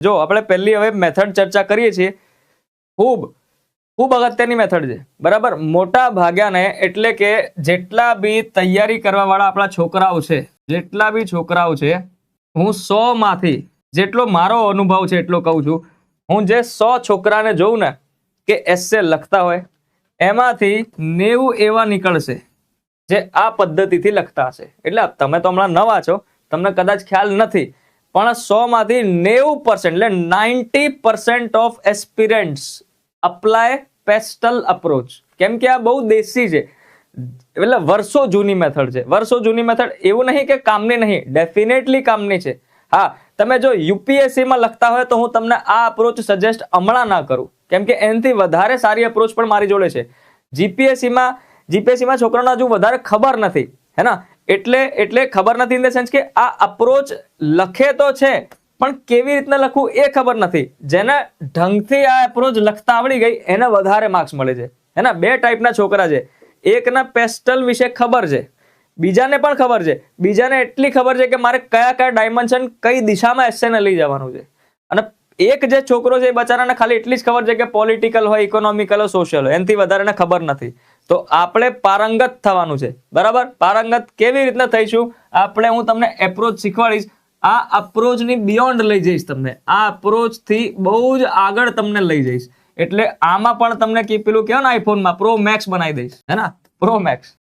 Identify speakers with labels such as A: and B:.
A: જો આપણે પહેલી હવે મેથડ ચર્ચા કરીએ છીએ, ખૂબ ખૂબ અગત્યની મેથડ છે, બરાબર. મોટા ભાગ્યાને એટલે કે જેટલા બી તૈયારી કરવા વાળા આપણા છોકરાઓ છે, જેટલા બી છોકરાઓ છે, હું 100 માંથી જેટલો મારો અનુભવ છે એટલો કહું છું, હું જે 100 છોકરાને જોઉં ને કે એસે લખતા હોય, એમાંથી 90 એવા નીકળશે જે આ પદ્ધતિથી લખતા હશે. એટલે તમે તો હમણાં નવા છો, તમને કદાચ ખ્યાલ નથી, પણ 100 માંથી 90% એટલે 90% of aspirants apply pastel approach. કેમ કે આ બહુ દેશી છે, એટલે વર્ષો જૂની મેથડ છે. વર્ષો જૂની મેથડ એવું નહીં કે કામની નહીં, ડેફિનેટલી કામની છે. હા, તમે જો યુપીએસસી માં લખતા હોય તો હું તમને આ અપ્રોચ સજેસ્ટ હમણાં ના કરું, કેમ કે એનાથી વધારે સારી અપ્રોચ પણ મારી જોડે છે. જીપીએસસીમાં છોકરાઓને હજુ વધારે ખબર નથી, હે ને, એટલે ખબર નથી ઇન ધ સેન્સ કે આ અપ્રોચ લખે તો છે પણ કેવી રીતના લખવું એ ખબર નથી. જેને ઢંગથી આ અપ્રોચ લખતા આવડી ગઈ એને વધારે માર્ક્સ મળે છે, હે ને. બે ટાઈપના છોકરા છે, એકના પેસ્ટલ વિશે ખબર છે, બીજાને પણ ખબર છે. બીજાને એટલી ખબર છે કે મારે કયા કયા ડાયમેન્શન કઈ દિશામાં એસેને લઈ જવાનું છે, અને એક જે છોકરો છે એ બચારાને ખાલી એટલી જ ખબર છે કે પોલિટિકલ હોય, ઇકોનોમિકલ હોય, સોશિયલ હોય, એનાથી વધારે ખબર નથી. તો આપણે પારંગત થવાનું છે, બરાબર. પારંગત કેવી રીતના થઈશું આપણે, હું તમને એપ્રોચ શીખવાડીશ. આ અપ્રોચની બિયોન્ડ લઈ જઈશ તમને, આ અપ્રોચથી બહુ જ આગળ તમને લઈ જઈશ. એટલે આમાં પણ તમને પેલું કહેવાય ને આઈફોનમાં પ્રો મેક્સ બનાવી દઈશ, હે ને, પ્રો મેક્સ.